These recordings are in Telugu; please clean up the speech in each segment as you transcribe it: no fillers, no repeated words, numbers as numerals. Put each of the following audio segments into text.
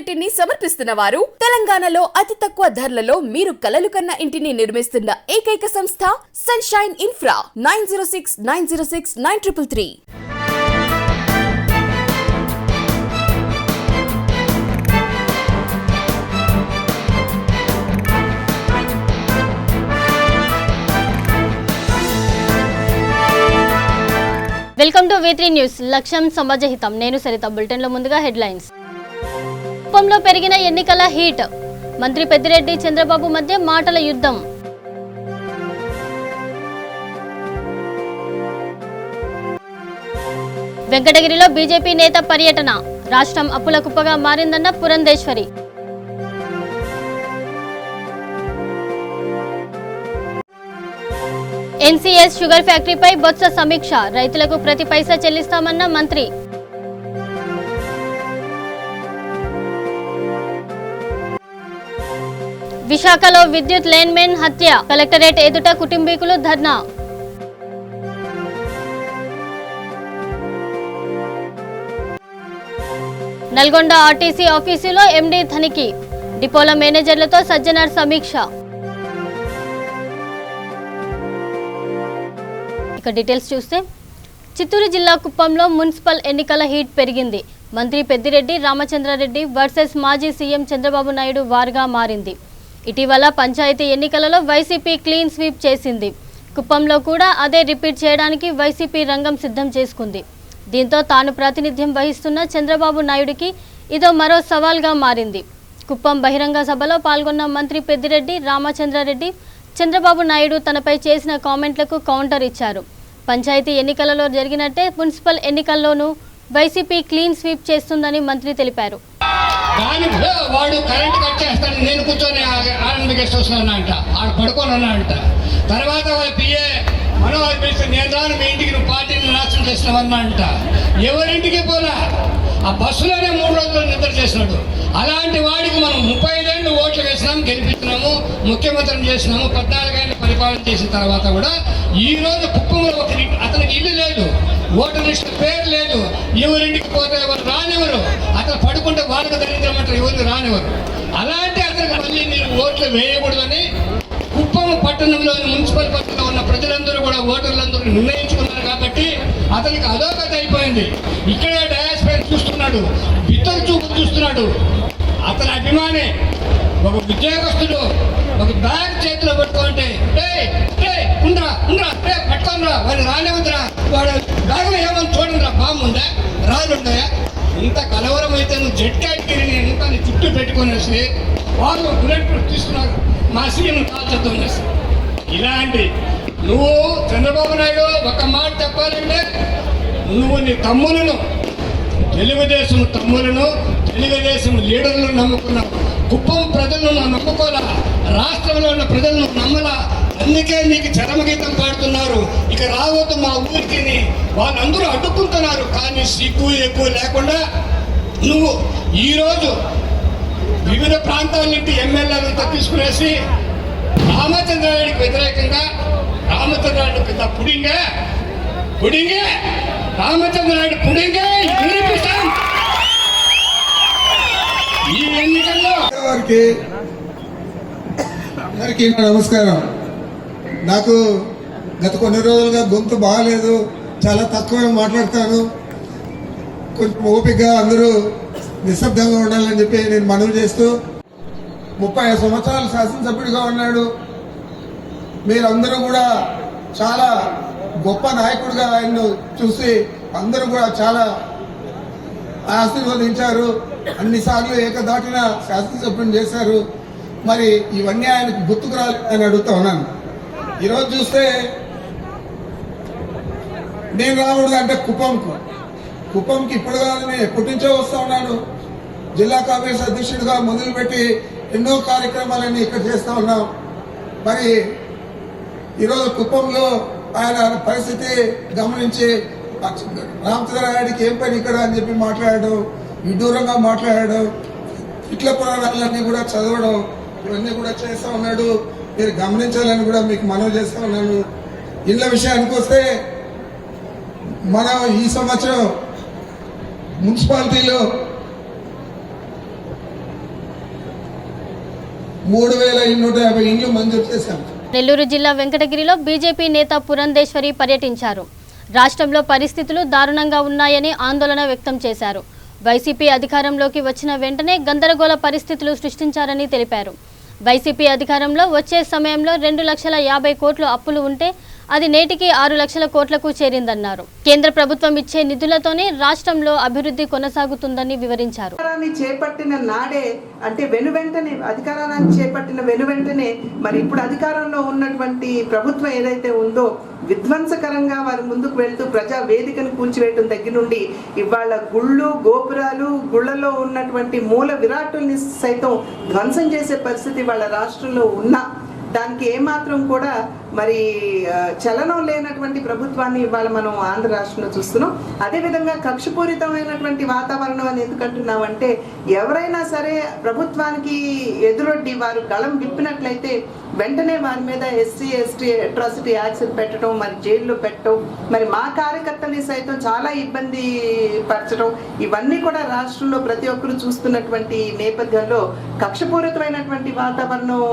ఇంటిని సమర్పిస్తున్న వారు తెలంగాణలో అతి తక్కువ ధరలలో మీరు కలలు కన్న ఇంటిని నిర్మిస్తున్న ఏకైక సంస్థ sunshine infra 9069069333. Welcome to V3 news. లక్ష్యం సమాజహితం. నేను సరిత. బులెటిన్ లో ముందుగా హెడ్లైన్స్. కుప్పంలో పెరిగిన ఎన్నికల హీట్. మంత్రి పెద్దిరెడ్డి చంద్రబాబు మధ్య మాటల యుద్ధం. వెంకటగిరిలో బీజేపీ నేత పర్యటన. రాష్ట్రం అప్పుల కుప్పగా మారిందన్న పురంధేశ్వరి. NCS షుగర్ ఫ్యాక్టరీపై బొత్స సమీక్ష. రైతులకు ప్రతి పైసా చెల్లిస్తామన్న మంత్రి. విశాఖలో విద్యుత్ లైన్మెన్ హత్య. కలెక్టరేట్ ఎదుట కుటుంబీకులు ధర్నా. నల్గొండ ఆర్టీసీ ఆఫీసులో MD తనిఖీ. డిపోల మేనేజర్లతో సజ్జనార్ సమీక్ష. ఇక డీటెయిల్స్ చూస్తే, చిత్తూరు జిల్లా కుప్పంలో మున్సిపల్ ఎన్నికల హీట్ పెరిగింది. మంత్రి పెద్దిరెడ్డి రామచంద్రారెడ్డి వర్సెస్ మాజీ సీఎం చంద్రబాబు నాయుడు వార్గా మారింది. ఇటీవల పంచాయతీ ఎన్నికలలో వైసీపీ క్లీన్ స్వీప్ చేసింది. కుప్పంలో కూడా అదే రిపీట్ చేయడానికి వైసీపీ రంగం సిద్ధం చేసుకుంది. దీంతో తాను ప్రాతినిధ్యం వహిస్తున్న చంద్రబాబు నాయుడికి ఇదో మరో సవాల్గా మారింది. కుప్పం బహిరంగ సభలో పాల్గొన్న మంత్రి పెద్దిరెడ్డి రామచంద్రారెడ్డి చంద్రబాబు నాయుడు తనపై చేసిన కామెంట్లకు కౌంటర్ ఇచ్చారు. పంచాయతీ ఎన్నికలలో జరిగినట్టే మున్సిపల్ ఎన్నికల్లోనూ వైసీపీ క్లీన్ స్వీప్ చేస్తుందని మంత్రి తెలిపారు. వాడు కరెంట్ కట్ చేస్తాడు, నేను కూర్చొని ఆనంద గెస్ట్ వస్తున్నానంట, ఆడు పడుకోనున్నాడంట. తర్వాత వాళ్ళ పిఏ మనోహర్ పిలిచి నేను రాను, మీ ఇంటికి నువ్వు పార్టీని నాశనం చేసినావన్నా అంట. ఎవరింటికి పోలా, ఆ బస్సులోనే 3 రోజులు నిద్ర చేసినాడు. అలాంటి వాడికి మనం 35 ఏళ్ళు ఓట్లు వేసినాము, గెలిపిస్తున్నాము, ముఖ్యమంత్రిని చేసినాము. 14 ఏళ్ళు పరిపాలన చేసిన తర్వాత కూడా ఈ రోజు కుప్పంలో అతనికి ఇల్లు లేదు, ఓటర్ లిస్టు పేరు లేదు. ఎవరింటికి పోతే ఎవరు రానివ్వరు, అతను పడుకుంటే వాళ్ళకి దరిద్రమంటారు, ఎవరికి రానివ్వరు. అలాంటి అతనికి మళ్ళీ మీరు ఓట్లు వేయకూడదని కుప్పం పట్టణంలోని మున్సిపల్ పరిధిలో ఉన్న ప్రజలందరూ కూడా ఓటర్లందరూ నిర్ణయించుకున్నారు. కాబట్టి అతనికి అధోగతి అయిపోయింది. ఇక్కడే డయాస్ పైన చూస్తున్నాడు, ఇద్దరు చూపులు చూస్తున్నాడు. అతని అభిమాని ఒక ఉద్యోగస్తుడు ఒక బ్యాగ్ చేతిలో పట్టుకుంటే ఉండరా ఉండరా పట్టుకోనరా, వాడిని రానివ్వదురా, వాడు బ్యాగ్లో ఏమని చూడండిరా, బాంబు ఉందా, రాళ్ళు ఉంటాయా. ఇంత కలవరం అయితే నువ్వు జెట్ క్యాటగిరీని ఎంత చుట్టూ పెట్టుకునేసి వాళ్ళు బుల్లెట్ ప్రూఫ్ తీసుకున్నారు, మా సీఎం కాల్చొద్దు అనేసి. ఇలాంటి నువ్వు చంద్రబాబు నాయుడు ఒక మాట చెప్పాలంటే, నువ్వు నీ తమ్ములను, తెలుగుదేశం తమ్ములను, తెలుగుదేశం లీడర్లను నమ్ముకున్నావు. కుప్పం ప్రజలను నమ్ముకోలా, రాష్ట్రంలో ఉన్న ప్రజలను నమ్మలా. అందుకే నీకు చరమగీతం పాడుతున్నారు, ఇక రావద్దు మా ఊరికి, వాళ్ళందరూ అడ్డుకుంటున్నారు. కానీ సిగ్గు ఎక్కువ లేకుండా నువ్వు ఈరోజు వివిధ ప్రాంతాల నుండి ఎమ్మెల్యేలంతా తీసుకునేసి రామచంద్రారెడ్డికి వ్యతిరేకంగా, రామచంద్రారెడ్డి పెద్ద పుడింగే రామచంద్రారెడ్డి పుడింగే వినిపిస్తాం. ఈ ఎన్నికల్లో అందరికీ నమస్కారం. నాకు గత కొన్ని రోజులుగా గొంతు బాగాలేదు, చాలా తక్కువ మాట్లాడతాను. కొంచెం ఓపికగా అందరూ నిశ్శబ్దంగా ఉండాలని చెప్పి నేను మనవి చేస్తూ, 30 సంవత్సరాలు శాసనసభ్యుడిగా ఉన్నాడు. మీరందరూ కూడా చాలా గొప్ప నాయకుడిగా ఆయన్ను చూసి అందరూ కూడా చాలా ఆశీర్వదించారు. అన్నిసార్లు ఏకదాటిన శాసనసభ్యుని చేశారు. మరి ఇవన్నీ ఆయనకు గుర్తుకు రాలేదని అడుగుతా ఉన్నాను. ఈరోజు చూస్తే నేను రాకూడదు అంటే కుప్పంకి ఇప్పుడు కాదు, నేను ఎప్పటి నుంచో వస్తూ ఉన్నాను. జిల్లా కాంగ్రెస్ అధ్యక్షుడిగా మొదలుపెట్టి ఎన్నో కార్యక్రమాలన్నీ ఇక్కడ చేస్తూ ఉన్నాం. మరి ఈరోజు కుప్పంలో ఆయన పరిస్థితి గమనించి రామచంద్రారెడ్డికి ఏం పని ఇక్కడ అని చెప్పి మాట్లాడడం, విడ్డూరంగా మాట్లాడడం, ఇట్ల పురాణాలన్నీ కూడా చదవడం, ఇవన్నీ కూడా చేస్తూ ఉన్నాడు. మీరు గమనించాలని కూడా మీకు మనవి చేస్తూ ఉన్నాను. ఇళ్ల విషయానికి వస్తే, మనం ఈ సంవత్సరం మున్సిపాలిటీలో 3150 ఇండ్లు మంజూరు చేశాం. నెల్లూరు జిల్లా వెంకటగిరిలో బీజేపీ నేత పురంధేశ్వరి పర్యటించారు. రాష్ట్రంలో పరిస్థితులు దారుణంగా ఉన్నాయని ఆందోళన వ్యక్తం చేశారు. వైసీపీ అధికారంలోకి వచ్చిన వెంటనే గందరగోళ పరిస్థితులు సృష్టించారని తెలిపారు. వైసీపీ అధికారంలో వచ్చే సమయంలో 2,50,00,000 కోట్లు అప్పులు ఉంటే అది నేటికి 6 లక్షల కోట్లకు చేరిందన్నారు. కేంద్ర ప్రభుత్వం ఇచ్చే నిధులతోనే రాష్ట్రంలో అభివృద్ధి కొనసాగుతుందని వివరించారు. చేపట్టిన నాడే అంటే అధికారాన్ని చేపట్టిన వెనువెంటనే మరి ఇప్పుడు అధికారంలో ఉన్నటువంటి ప్రభుత్వం ఏదైతే ఉందో విధ్వంసకరంగా వారి ముందుకు వెళ్తూ ప్రజా వేదికను కూల్చివేయడం దగ్గర నుండి ఇవాళ గుళ్ళు గోపురాలు గుళ్లలో ఉన్నటువంటి మూల విరాట్టుల్ని సైతం ధ్వంసం చేసే పరిస్థితి వాళ్ళ రాష్ట్రంలో ఉన్నా దానికి ఏమాత్రం కూడా మరి చలనం లేనటువంటి ప్రభుత్వాన్ని ఇవాళ మనం ఆంధ్ర రాష్ట్రంలో చూస్తున్నాం. అదేవిధంగా కక్షపూరితమైనటువంటి వాతావరణం అని ఎందుకంటున్నామంటే ఎవరైనా సరే ప్రభుత్వానికి ఎదురొడ్డి వారు గళం విప్పినట్లయితే వెంటనే వారి మీద SC/ST అట్రాసిటీ యాక్ట్స్ పెట్టడం, మరి జైల్లో పెట్టడం, మరి మా కార్యకర్తల్ని సైతం చాలా ఇబ్బంది పరచడం, ఇవన్నీ కూడా రాష్ట్రంలో ప్రతి ఒక్కరు చూస్తున్నటువంటి నేపథ్యంలో కక్షపూరితమైనటువంటి వాతావరణం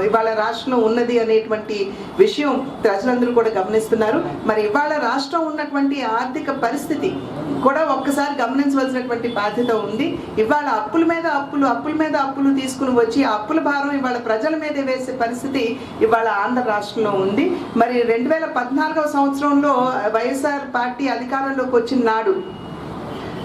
ఇవాళ రాష్ట్రంలో ఉన్నది అనేటువంటి విషయం ప్రజలందరూ కూడా గమనిస్తున్నారు. మరి ఇవాళ రాష్ట్రం ఉన్నటువంటి ఆర్థిక పరిస్థితి కూడా ఒక్కసారి గమనించవలసినటువంటి బాధ్యత ఉంది. ఇవాళ అప్పుల మీద అప్పులు తీసుకుని వచ్చి ఆ అప్పుల భారం ఇవాళ ప్రజల మీద వేసే పరిస్థితి ఇవాళ ఆంధ్ర రాష్ట్రంలో ఉంది. మరి 2014వ సంవత్సరంలో వైఎస్ఆర్ పార్టీ అధికారంలోకి వచ్చిన నాడు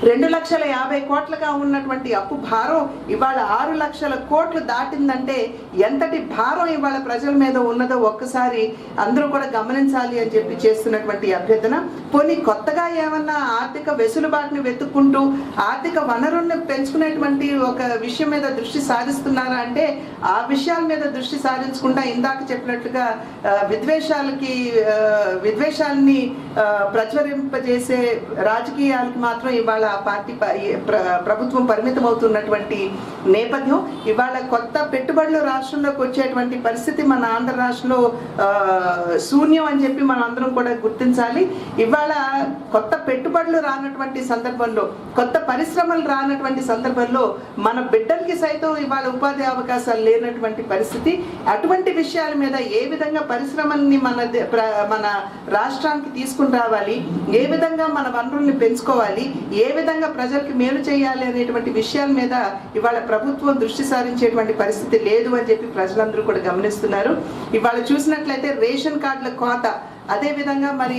2,50,00,000 కోట్లుగా ఉన్నటువంటి అప్పు భారం ఇవాళ 6 లక్షల కోట్లు దాటిందంటే ఎంతటి భారం ఇవాళ ప్రజల మీద ఉన్నదో ఒక్కసారి అందరూ కూడా గమనించాలి అని చెప్పి చేస్తున్నటువంటి అభ్యర్థన. పోనీ కొత్తగా ఏమన్నా ఆర్థిక వెసులుబాటుని వెతుక్కుంటూ ఆర్థిక వనరుల్ని పెంచుకునేటువంటి ఒక విషయం మీద దృష్టి సారిస్తున్నారా అంటే ఆ విషయాల మీద దృష్టి సారించకుండా ఇందాక చెప్పినట్లుగా విద్వేషాలని ప్రచురింపజేసే రాజకీయాలకు మాత్రం ఇవాళ పార్టీ ప్రభుత్వం పరిమితం అవుతున్నటువంటి నేపథ్యం. ఇవాళ కొత్త పెట్టుబడులు రాష్ట్రంలోకి వచ్చేటువంటి పరిస్థితి మన ఆంధ్ర రాష్ట్రంలో శూన్యం అని చెప్పి మనం అందరం కూడా గుర్తించాలి. ఇవాళ కొత్త పెట్టుబడులు రానటువంటి సందర్భంలో, కొత్త పరిశ్రమలు రానటువంటి సందర్భంలో మన బిడ్డలకి సైతం ఇవాళ ఉపాధి అవకాశాలు లేనటువంటి పరిస్థితి. అటువంటి విషయాల మీద ఏ విధంగా పరిశ్రమల్ని మన రాష్ట్రానికి తీసుకుని రావాలి, ఏ విధంగా మన వనరుల్ని పెంచుకోవాలి, ఏ విధంగా ప్రజలకు మేలు చేయాలి అనేటువంటి విషయాల మీద ఇవాళ ప్రభుత్వం దృష్టి సారించేటువంటి పరిస్థితి లేదు అని చెప్పి ప్రజలందరూ కూడా గమనిస్తున్నారు. ఇవాళ చూసినట్లయితే రేషన్ కార్డుల కోత, అదేవిధంగా మరి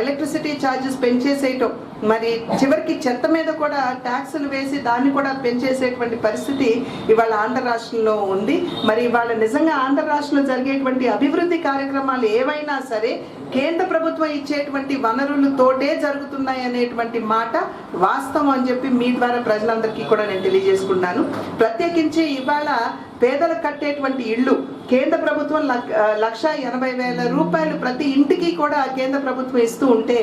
ఎలక్ట్రిసిటీ ఛార్జెస్ పెంచేసేయటం, మరి చివరికి చెత్త మీద కూడా ట్యాక్సులు వేసి దాన్ని కూడా పెంచేసేటువంటి పరిస్థితి ఇవాళ ఆంధ్ర రాష్ట్రంలో ఉంది. మరి ఇవాళ నిజంగా ఆంధ్ర రాష్ట్రంలో జరిగేటువంటి అభివృద్ధి కార్యక్రమాలు ఏవైనా సరే కేంద్ర ప్రభుత్వం ఇచ్చేటువంటి వనరులతోటే జరుగుతున్నాయి అనేటువంటి మాట వాస్తవం అని చెప్పి మీ ద్వారా ప్రజలందరికీ కూడా నేను తెలియజేసుకున్నాను. ప్రత్యేకించి ఇవాళ పేదలకు కట్టేటువంటి ఇళ్ళు కేంద్ర ప్రభుత్వం 1,80,000 రూపాయలు ప్రతి ఇంటికి కూడా కేంద్ర ప్రభుత్వం ఇస్తూ ఉంటే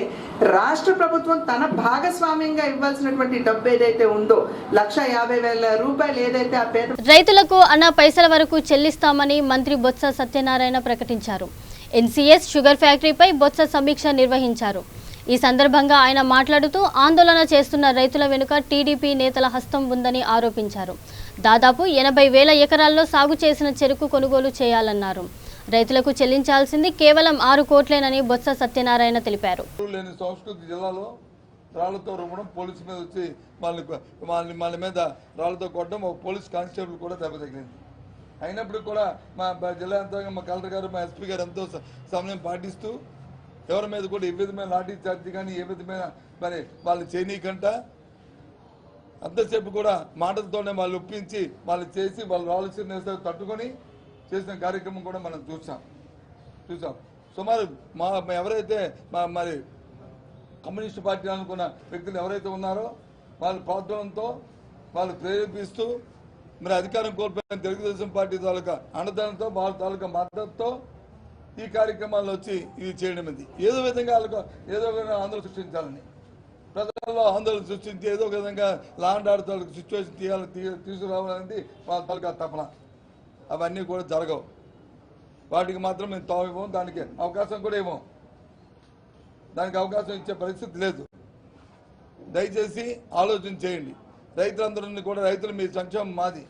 రాష్ట్ర ప్రభుత్వం తన భాగస్వామ్యంగా ఇవ్వాల్సినటువంటి డబ్బు ఏదైతే ఉందో 1,50,000 రూపాయలు ఏదైతే ఆ పేద రైతులకు అన్న పైసల వరకు చెల్లిస్తామని మంత్రి బొత్స సత్యనారాయణ ప్రకటించారు. NCS షుగర్ ఫ్యాక్టరీపై బొత్స సమీక్ష నిర్వహించారు. ఈ సందర్భంగా ఆయన మాట్లాడుతూ ఆందోళన చేస్తున్న రైతుల వెనుక టీడీపీ నేతల హస్తం ఉందని ఆరోపించారు. దాదాపు 80,000 ఎకరాల్లో సాగు చేసిన చెరుకు కొనుగోలు చేయాలన్నారు. రైతులకు చెల్లించాల్సింది కేవలం 6 కోట్లేనని బొత్స సత్యనారాయణ తెలిపారు. రాళ్లతో రుమ్మడం, పోలీసు మీద వచ్చి వాళ్ళ మీద రాళ్లతో కొట్టడం, ఒక పోలీస్ కానిస్టేబుల్ కూడా దెబ్బతగిలింది. అయినప్పుడు కూడా మా జిల్లా యంత్రాంగం, మా కలెక్టర్ గారు, మా SP గారు ఎంతో సమయం పాటిస్తూ ఎవరి మీద కూడా ఏ విధమైన లాఠీ చార్జీ కానీ ఏ విధమైన మరి వాళ్ళు చేయనీకంట అంతసేపు కూడా మాటలతోనే వాళ్ళు ఒప్పించి వాళ్ళు చేసి వాళ్ళు ఆలోచన తట్టుకొని చేసిన కార్యక్రమం కూడా మనం చూసాం. సుమారు ఎవరైతే మరి కమ్యూనిస్ట్ పార్టీ అనుకున్న వ్యక్తులు ఎవరైతే ఉన్నారో వాళ్ళ ప్రోత్సాహంతో వాళ్ళు ప్రేరేపిస్తూ మరి అధికారం కోల్పోయిన తెలుగుదేశం పార్టీ తాలూకా అండదానంతో వాళ్ళ తాలూకా మద్దతుతో ఈ కార్యక్రమాల్లో వచ్చి ఇది చేయడం ఇది ఏదో విధంగా వాళ్ళకు ఏదో విధంగా ఆందోళన సృష్టించాలని, ప్రజల్లో ఆందోళన సృష్టించి ఏదో విధంగా లాండ్ ఆర్డర్ తాలూకు సిచ్యువేషన్ తీసుకురావాలనేది వాళ్ళ తాలూకా తపన. అవన్నీ కూడా జరగవు. వాటికి మాత్రం మేము తావివ్వం, దానికి అవకాశం కూడా ఇవ్వం. దానికి అవకాశం ఇచ్చే పరిస్థితి లేదు. దయచేసి ఆలోచన చేయండి. రైతులందరినీ కూడా రైతులు మీ సంక్షేమం మాది,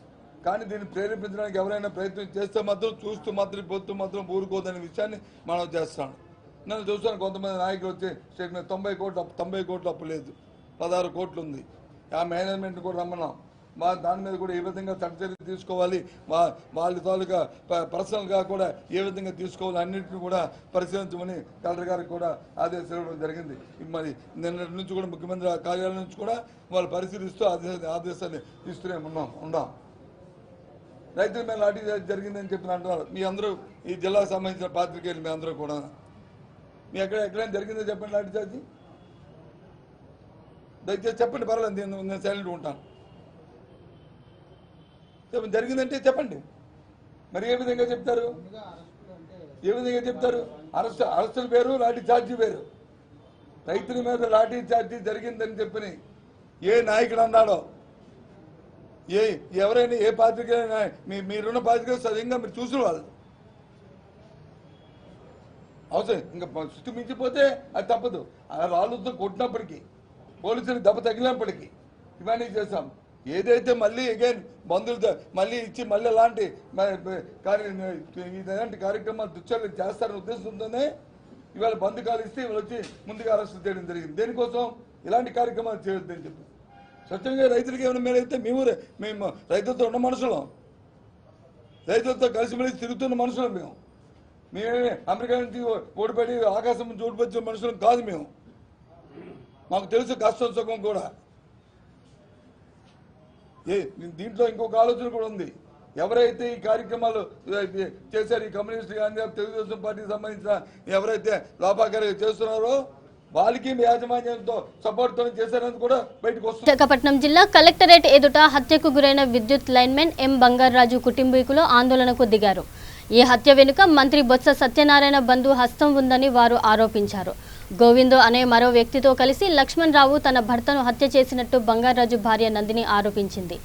కానీ దీన్ని ప్రేరేపించడానికి ఎవరైనా ప్రయత్నం చేస్తే మాత్రం చూస్తూ మాత్రం పొత్తు మాత్రం ఊరుకోదనే విషయాన్ని మనం చేస్తాం. నన్ను చూస్తాను కొంతమంది నాయకులు వచ్చి స్టేట్ మీద 90 కోట్లు అప్పు లేదు, 16 కోట్లు ఉంది. ఆ మేనేజ్మెంట్ కూడా రమ్మన్నాం. దాని మీద కూడా ఏ విధంగా చర్చలు తీసుకోవాలి, వాళ్ళ తాలూకా పర్సనల్గా కూడా ఏ విధంగా తీసుకోవాలి అన్నింటినీ కూడా పరిశీలించమని కలెక్టర్ గారికి కూడా ఆదేశాలు జరిగింది. మరి నిన్నటి నుంచి కూడా ముఖ్యమంత్రి కార్యాలయం నుంచి కూడా వాళ్ళు పరిశీలిస్తూ ఆదేశాలు ఇస్తూనే ఉన్నాం. రైతుల మీద లాఠీ జరిగిందని చెప్పి అంటున్నారు. మీ అందరూ ఈ జిల్లాకు సంబంధించిన పాత్రికేయులు మీ అందరూ కూడా మీ ఎక్కడైనా జరిగిందో చెప్పండి లాఠీ చార్జీ. దయచేసి చెప్పండి, పర్వాలేదు, నేను సైలెంట్ ఉంటాను. జరిగిందంటే చెప్పండి. మరి ఏ విధంగా చెప్తారు? అరెస్టులు వేరు, లాఠీ ఛార్జీ వేరు. రైతుల మీద లాఠీ ఛార్జీ జరిగిందని చెప్పని ఏ నాయకుడు అన్నాడో, ఎవరైనా ఏ పాత్రికైనా మీరున్న పాత్రిక సరిగ్గా మీరు చూసిన వాళ్ళు అవసరం ఇంకా సుష్టి మించిపోతే అది తప్పదు. ఆ రాళ్ళతో కొట్టినప్పటికీ, పోలీసులకు దెబ్బ తగిలినప్పటికీ ఇవన్నీ చేస్తాం. ఏదైతే మళ్ళీ అగైన్ బంధువులతో మళ్ళీ ఇచ్చి మళ్ళీ ఇలాంటి ఇలాంటి కార్యక్రమాలు దుశ్చర్యలు చేస్తారనే ఉద్దేశంతోనే ఇవాళ బంధుకాలు ఇస్తే ఇవాళ వచ్చి ముందుగా అరెస్ట్ చేయడం జరిగింది. దేనికోసం? ఇలాంటి కార్యక్రమాలు చేయొద్దని చెప్పి. స్వచ్ఛంగా రైతులకి ఏమైనా మేలైతే మేము రైతులతో ఉన్న మనుషులం, రైతులతో కలిసిమెలిసి తిరుగుతున్న మనుషులం. మేమే అమెరికా నుంచి ఓడిపడి ఆకాశం నుంచి ఓడిపడిన మనుషులం కాదు. మాకు తెలుసు కష్టం సుఖం కూడా. దీంట్లో ఇంకొక ఆలోచన కూడా ఉంది. ఎవరైతే ఈ కార్యక్రమాలు చేశారు, ఈ కమ్యూనిస్ట్ కానీ తెలుగుదేశం పార్టీకి సంబంధించిన ఎవరైతే లోపాకారి చేస్తున్నారో వాళ్ళకి యాజమాన్యంతో సపోర్ట్తో చేశారని కూడా బయటకు వస్తుంది. విశాఖపట్నం జిల్లా కలెక్టరేట్ ఎదుట హత్యకు గురైన విద్యుత్ లైన్మెన్ ఎం బంగారాజు కుటుంబీకులు ఆందోళనకు దిగారు. ఈ హత్య వెనుక మంత్రి బొత్స సత్యనారాయణ బంధు హస్తం ఉందని వారు ఆరోపించారు. గోవిందు అనే మరో వ్యక్తితో కలిసి లక్ష్మణ్ రావు తన భర్తను హత్య చేసినట్టు బంగారాజు భార్య నందిని ఆరోపించింది.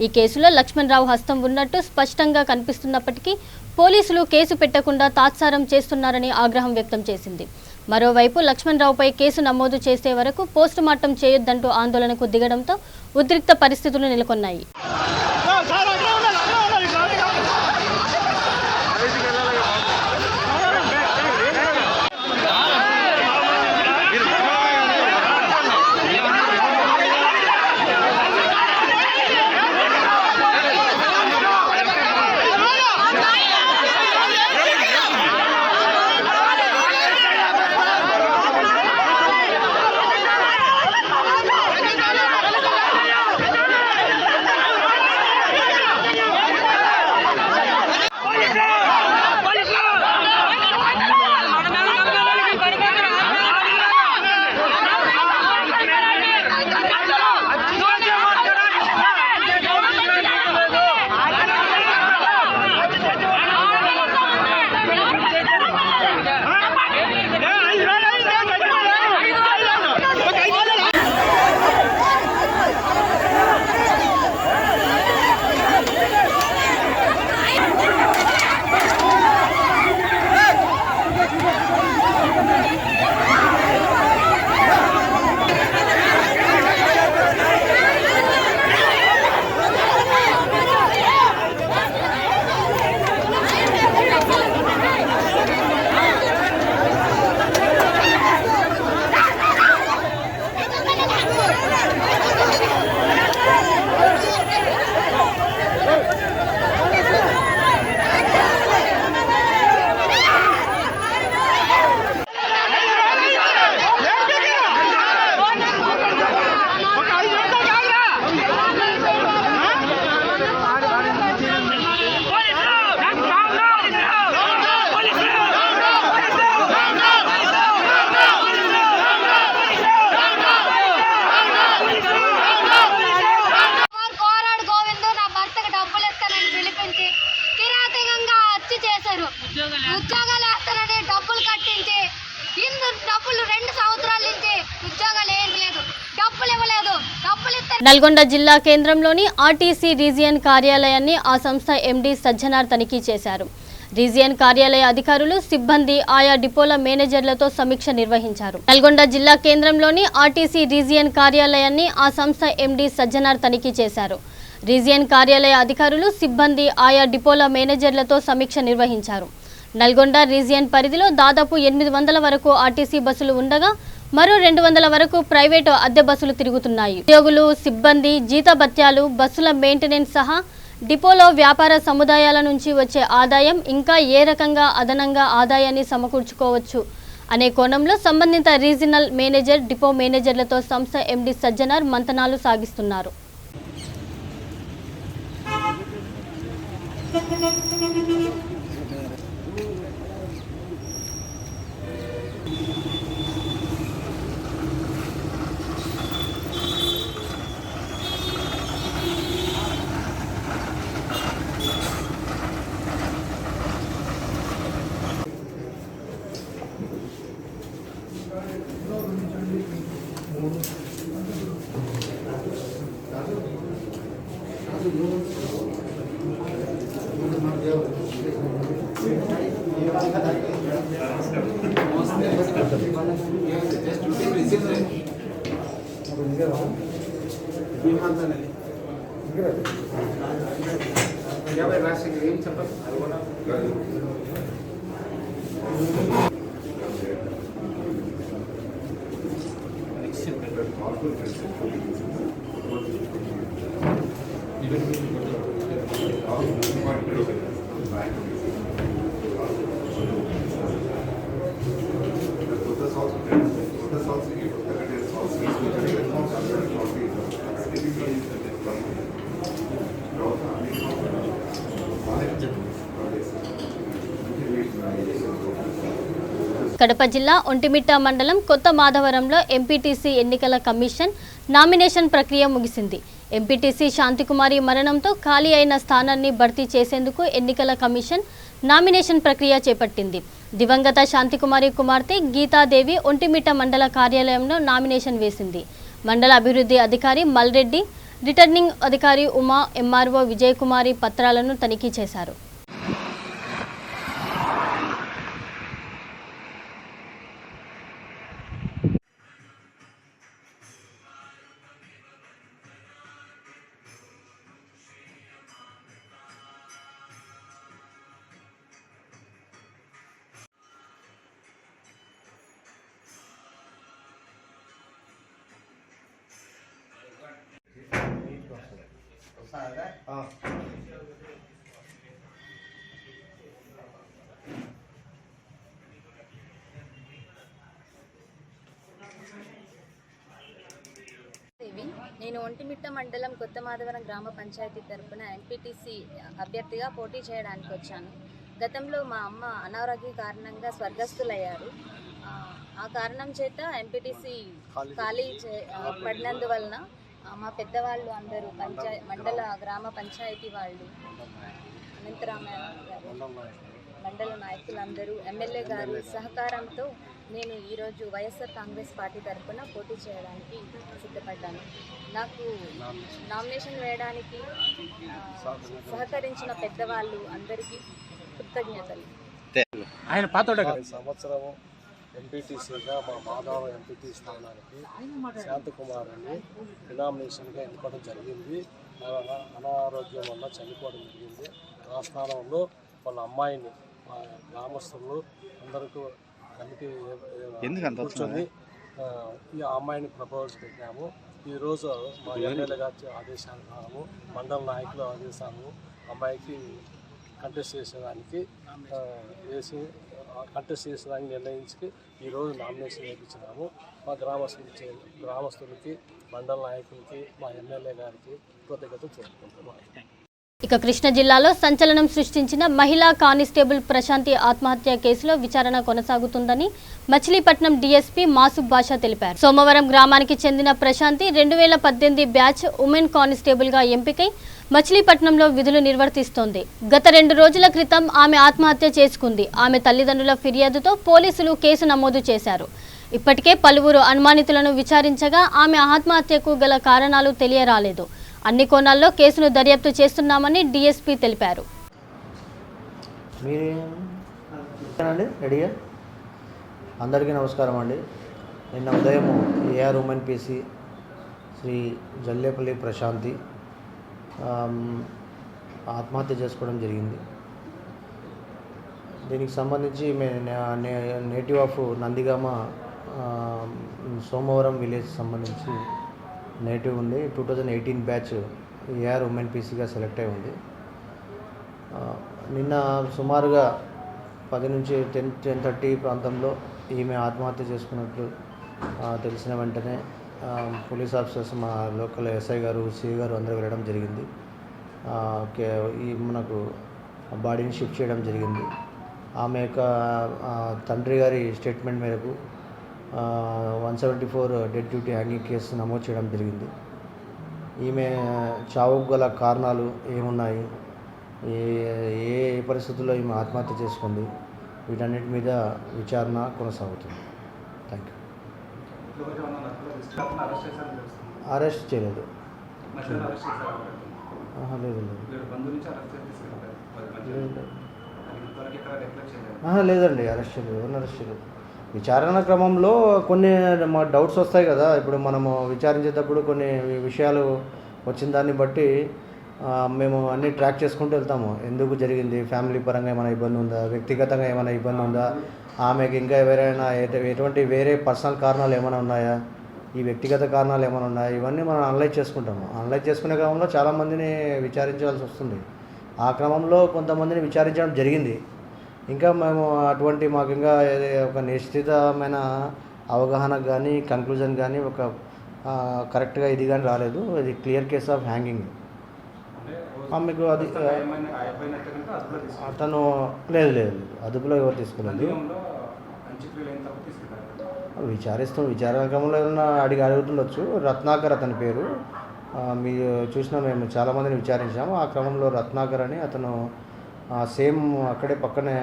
ఈ కేసులో లక్ష్మణ్ రావు హస్తం ఉన్నట్టు స్పష్టంగా కనిపిస్తున్నప్పటికీ పోలీసులు కేసు పెట్టకుండా తాత్సారం చేస్తున్నారని ఆగ్రహం వ్యక్తం చేసింది. మరోవైపు లక్ష్మణ్ రావుపై కేసు నమోదు చేసే వరకు పోస్టుమార్టం చేయొద్దంటూ ఆందోళనకు దిగడంతో ఉద్రిక్త పరిస్థితులు నెలకొన్నాయి. ఉద్యోగాలు వేస్తానని డబ్బులు కట్టించి డబ్బులు 2 సంవత్సరాల నుంచి ఉద్యోగాలు ఏం లేదు, డబ్బులు ఇవ్వలేదు. డబ్బులు ఇస్తే నల్గొండ జిల్లా కేంద్రంలోని ఆర్టీసీ రీజియన్ కార్యాలయాన్ని ఆ సంస్థ ఎండీ సజ్జనార్ తనిఖీ చేశారు. రీజియన్ కార్యాలయ అధికారులు సిబ్బంది ఆయా డిపోల మేనేజర్లతో సమీక్ష నిర్వహించారు. నల్గొండ జిల్లా కేంద్రంలోని ఆర్టీసీ రీజియన్ కార్యాలయాన్ని ఆ సంస్థ ఎండీ సజ్జనార్ తనిఖీ చేశారు. రీజియన్ కార్యాలయ అధికారులు సిబ్బంది ఆయా డిపోల మేనేజర్లతో సమీక్ష నిర్వహించారు. నల్గొండ రీజియన్ పరిధిలో దాదాపు 800 వరకు ఆర్టీసీ బస్సులు ఉండగా మరో 200 వరకు ప్రైవేటు అద్దె బస్సులు తిరుగుతున్నాయి. ఉద్యోగులు, సిబ్బంది జీతభత్యాలు, బస్సుల మెయింటెనెన్స్ సహా డిపోలో వ్యాపార సముదాయాల నుంచి వచ్చే ఆదాయం ఇంకా ఏ రకంగా అదనంగా ఆదాయాన్ని సమకూర్చుకోవచ్చు అనే కోణంలో సంబంధిత రీజనల్ మేనేజర్, డిపో మేనేజర్లతో సంస్థ ఎండీ సజ్జనార్ మంతనాలు సాగిస్తున్నారు. కడప జిల్లా ఒంటిమిట్ట మండలం కొత్త మాధవరంలో ఎంపీటీసీ ఎన్నికల కమిషన్ నామినేషన్ ప్రక్రియ ముగిసింది. ఎంపీటీసీ శాంతికుమారి మరణంతో ఖాళీ అయిన స్థానాన్ని భర్తీ చేసేందుకు ఎన్నికల కమిషన్ నామినేషన్ ప్రక్రియ చేపట్టింది. దివంగత శాంతికుమారి కుమార్తె గీతాదేవి ఒంటిమిట్ట మండల కార్యాలయంలో నామినేషన్ వేసింది. మండల అభివృద్ధి అధికారి మల్రెడ్డి, రిటర్నింగ్ అధికారి ఉమా, ఎంఆర్ఓ విజయకుమారి పత్రాలను తనిఖీ చేశారు. నేను ఒంటిమిట్ట మండలం కొత్త మాధవరం గ్రామ పంచాయతీ తరఫున ఎంపీటీసీ అభ్యర్థిగా పోటీ చేయడానికి వచ్చాను. గతంలో మా అమ్మ అనారోగ్య కారణంగా స్వర్గస్థులయ్యారు. ఆ కారణం చేత ఎంపీటీసీ ఖాళీ పడినందువలన మా పెద్దవాళ్ళు అందరూ మండల గ్రామ పంచాయతీ వాళ్ళు, అనంతరామయ్య గారు, మండల నాయకులందరూ, ఎమ్మెల్యే గారు సహకారంతో నేను ఈరోజు వైఎస్ఆర్ కాంగ్రెస్ పార్టీ తరఫున పోటీ చేయడానికి సిద్ధపడ్డాను. నాకు నామినేషన్ వేయడానికి సహకరించిన పెద్దవాళ్ళు అందరికీ కృతజ్ఞతలు. సంవత్సరం ఎంపీటీసీగా మా మాధవ ఎంపీటీ స్థానానికి శాంతకుమారిని డినామినేషన్గా ఎన్నుకోవడం జరిగింది. అనారోగ్యం వల్ల చనిపోవడం జరిగింది. ఆ స్థానంలో వాళ్ళ అమ్మాయిని మా గ్రామస్తులు అందరికీ కమిటీ కూర్చొని ఈ అమ్మాయిని ప్రపోజ్ పెట్టాము. ఈరోజు మా ఎమ్మెల్యే గారి ఆదేశానుసారము, మండల నాయకుల ఆదేశాలు అమ్మాయికి కంటెస్ట్ చేసేదానికి నిర్ణయించి ఈరోజు నామినేషన్ వేయించినాము. మా గ్రామస్తులకి, మండల నాయకులకి, మా ఎమ్మెల్యే గారికి కృతజ్ఞతలు చెప్పుకుంటున్నాం. ఇక కృష్ణా జిల్లాలో సంచలనం సృష్టించిన మహిళా కానిస్టేబుల్ ప్రశాంతి ఆత్మహత్య కేసులో విచారణ కొనసాగుతుందని మచిలీపట్నం డీఎస్పీ మాసుబ్ బాషా తెలిపారు. సోమవారం గ్రామానికి చెందిన ప్రశాంతి 2018 బ్యాచ్ ఉమెన్ కానిస్టేబుల్గా ఎంపికై మచిలీపట్నంలో విధులు నిర్వర్తిస్తోంది. గత 2 రోజుల క్రితం ఆమె ఆత్మహత్య చేసుకుంది. ఆమె తల్లిదండ్రుల ఫిర్యాదుతో పోలీసులు కేసు నమోదు చేశారు. ఇప్పటికే పలువురు అనుమానితులను విచారించగా ఆమె ఆత్మహత్యకు గల కారణాలు తెలియరాలేదు. అన్ని కోణాల్లో కేసును దర్యాప్తు చేస్తున్నామని డీఎస్పీ తెలిపారు. రెడీగా అందరికీ నమస్కారం అండి. నిన్న ఉదయం AR women PC Shri Jallepalli Prashanti ఆత్మహత్య చేసుకోవడం జరిగింది. దీనికి సంబంధించి native of Nandigama Somavaram village సంబంధించి నేటివ్ ఉంది. 2018 బ్యాచ్ ఏఆర్ ఉమెన్ పీసీగా సెలెక్ట్ అయి ఉంది. నిన్న సుమారుగా 10 నుంచి 10:30 ప్రాంతంలో ఈమె ఆత్మహత్య చేసుకున్నట్లు తెలిసిన వెంటనే పోలీస్ ఆఫీసర్స్, మా లోకల్ ఎస్ఐ గారు, సిఐ గారు అందరూ వెళ్ళడం జరిగింది. మనకు బాడీని షిఫ్ట్ చేయడం జరిగింది. ఆమె యొక్క తండ్రి గారి స్టేట్మెంట్ మేరకు 174 డెడ్ డ్యూటీ హ్యాంగింగ్ కేసు నమోదు చేయడం జరిగింది. ఈమె చావుకు గల కారణాలు ఏమున్నాయి, ఏ పరిస్థితుల్లో ఈమె ఆత్మహత్య చేసుకుంది, వీటన్నిటి మీద విచారణ కొనసాగుతుంది. Thank you. అరెస్ట్ చేయలేదు. లేదండి, అరెస్ట్ చేయలేదు. ఎవరిని అరెస్ట్ చేయలేదు. విచారణ క్రమంలో కొన్ని మా డౌట్స్ వస్తాయి కదా. ఇప్పుడు మనము విచారించేటప్పుడు కొన్ని విషయాలు వచ్చిన దాన్ని బట్టి మేము అన్నీ ట్రాక్ చేసుకుంటూ వెళ్తాము. ఎందుకు జరిగింది, ఫ్యామిలీ పరంగా ఏమైనా ఇబ్బంది ఉందా, వ్యక్తిగతంగా ఏమైనా ఇబ్బంది ఉందా, ఆమెకి ఇంకా ఎవరైనా ఎటువంటి వేరే పర్సనల్ కారణాలు ఏమైనా ఉన్నాయా, ఈ వ్యక్తిగత కారణాలు ఏమైనా ఉన్నాయా, ఇవన్నీ మనం అనలైజ్ చేసుకుంటాము. అనలైజ్ చేసుకునే క్రమంలో చాలామందిని విచారించాల్సి వస్తుంది. ఆ క్రమంలో కొంతమందిని విచారించడం జరిగింది. ఇంకా మేము మాకు ఇంకా ఒక నిశ్చితమైన అవగాహన కానీ కంక్లూజన్ కానీ ఒక కరెక్ట్గా ఇది కానీ రాలేదు. ఇది క్లియర్ కేస్ ఆఫ్ హ్యాంగింగ్. మీకు అది అతను లేదు అదుపులో ఎవరు తీసుకోలేదు. విచారణ క్రమంలో ఏదైనా అడుగుతుండొచ్చు. రత్నాకర్ అతని పేరు. మీరు చూసినా మేము చాలామందిని విచారించాము. ఆ క్రమంలో రత్నాకర్ అని అతను సేమ్ అక్కడే పక్కనే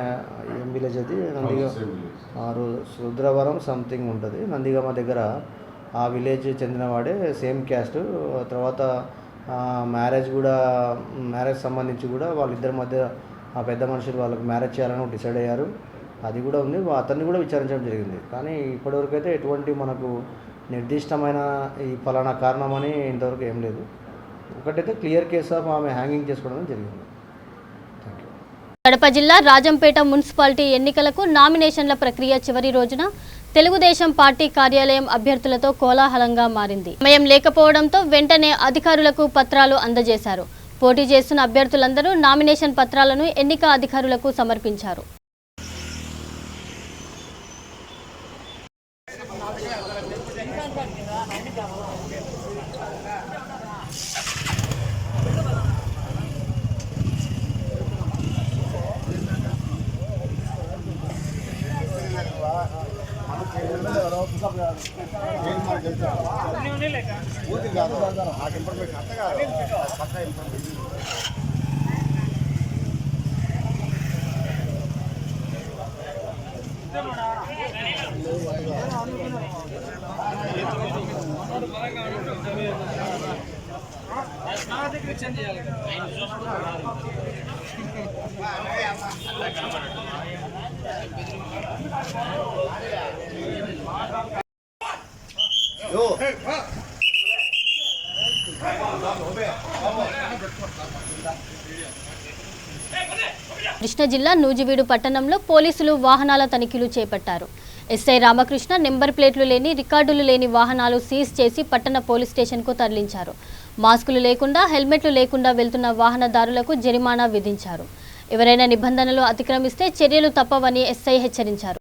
ఏం విలేజ్ అది, రుద్రవరం సంథింగ్ ఉంటుంది, నందిగామ దగ్గర. ఆ విలేజ్ చెందినవాడే, సేమ్ క్యాస్ట్. తర్వాత మ్యారేజ్ సంబంధించి కూడా వాళ్ళిద్దరి మధ్య ఆ పెద్ద మనుషులు వాళ్ళకి మ్యారేజ్ చేయాలని డిసైడ్ అయ్యారు. అది కూడా ఉంది. అతన్ని కూడా విచారించడం జరిగింది. కానీ ఇప్పటివరకు అయితే ఎటువంటి మనకు నిర్దిష్టమైన ఈ ఫలానా కారణమని ఇంతవరకు ఏం లేదు. ఒకటైతే క్లియర్ కేస్ ఆఫ్ ఆమె హ్యాంగింగ్ చేసుకోవడం జరిగింది. కడప జిల్లా రాజంపేట మున్సిపాలిటీ ఎన్నికలకు నామినేషన్ల ప్రక్రియ చివరి రోజున తెలుగుదేశం పార్టీ కార్యాలయం అభ్యర్థులతో కోలాహలంగా మారింది. సమయం లేకపోవడంతో వెంటనే అధికారులకు పత్రాలు అందజేశారు. పోటీ చేస్తున్న అభ్యర్థులందరూ నామినేషన్ పత్రాలను ఎన్నిక అధికారులకు సమర్పించారు. కృష్ణా జిల్లా నూజివీడు పట్టణంలో పోలీసులు వాహనాల తనిఖీలు చేపట్టారు. ఎస్ఐ రామకృష్ణ నెంబర్ ప్లేట్లు లేని, రికార్డులు లేని వాహనాలు సీజ్ చేసి పట్టణ పోలీస్ స్టేషన్కు తరలించారు. మాస్కులు లేకుండా, హెల్మెట్లు లేకుండా వెళ్తున్న వాహనదారులకు జరిమానా విధించారు. ఎవరైనా నిబంధనలు అతిక్రమిస్తే చర్యలు తప్పవని ఎస్ఐ హెచ్చరించారు.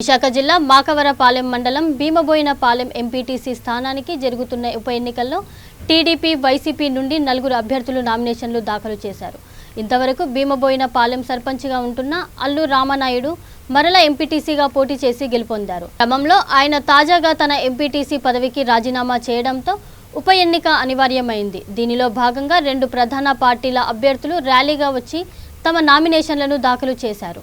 విశాఖ జిల్లా మాకవరపాలెం మండలం భీమబోయినపాలెం ఎంపీటీసీ స్థానానికి జరుగుతున్న ఉప ఎన్నికల్లో టీడీపీ, వైసీపీ నుండి 4 అభ్యర్థులు నామినేషన్లు దాఖలు చేశారు. ఇంతవరకు భీమబోయినపాలెం సర్పంచ్గా ఉంటున్న అల్లు రామనాయుడు మరల ఎంపీటీసీగా పోటీ చేసి గెలుపొందారు. క్రమంలో ఆయన తాజాగా తన ఎంపీటీసీ పదవికి రాజీనామా చేయడంతో ఉప ఎన్నిక అనివార్యమైంది. దీనిలో భాగంగా 2 ప్రధాన పార్టీల అభ్యర్థులు ర్యాలీగా వచ్చి తమ నామినేషన్లను దాఖలు చేశారు.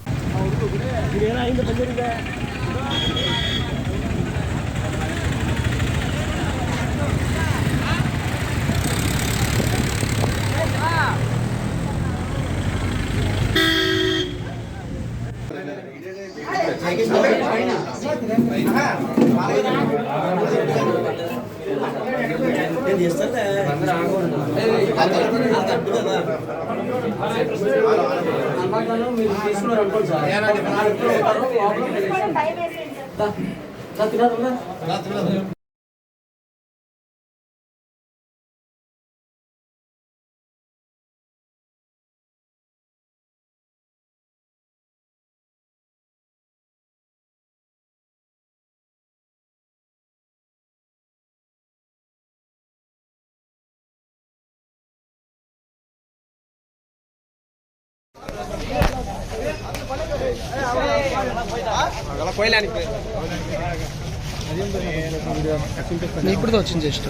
ఇప్పుడు వచ్చింది జస్ట్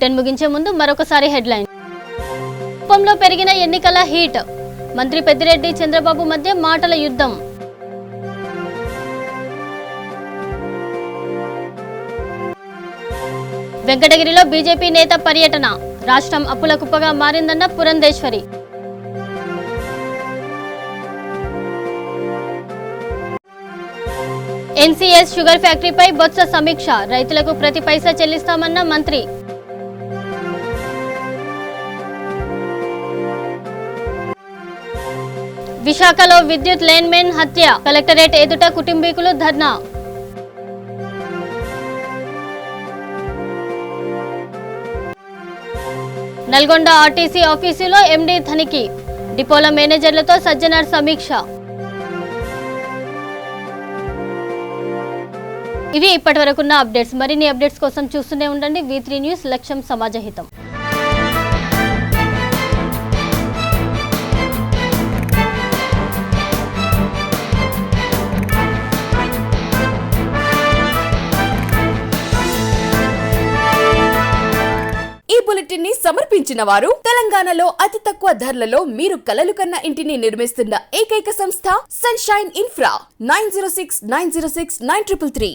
10 ముగించే ముందు మరొకసారి హెడ్లైన్. కుప్పంలో పెరిగిన ఎన్నికల హీట్. మంత్రి పెద్దిరెడ్డి, చంద్రబాబు మధ్య మాటల యుద్ధం. వెంకటగిరిలో బీజేపీ నేత పర్యటన. రాష్ట్రం అప్పుల కుప్పగా మారిందన్న పురంధేశ్వరి. ఎన్సీఎస్ షుగర్ ఫ్యాక్టరీపై బొత్స సమీక్ష. రైతులకు ప్రతి పైసా చెల్లిస్తామన్న మంత్రి. విశాఖలో విద్యుత్ లైన్మెన్ హత్య. కలెక్టరేట్ ఎదుట కుటుంబీకులు ధర్నా. నల్గొండ ఆర్టీసీ ఆఫీసులో ఎండీ తనిఖీ. డిపోల మేనేజర్లతో సజ్జనార్ సమీక్ష. ఇవి ఇప్పటివరకున్న అప్డేట్స్. మరిన్ని అప్డేట్స్ కోసం చూస్తూనే ఉండండి V3 న్యూస్. లక్ష్యం సమాజహితం. ఈ బులెటిన్ ని సమర్పించిన వారు తెలంగాణలో అతి తక్కువ ధరలలో మీరు కలలు కన్న ఇంటిని నిర్మిస్తున్న ఏకైక సంస్థ సన్షైన్ ఇన్ఫ్రా. 9069069333.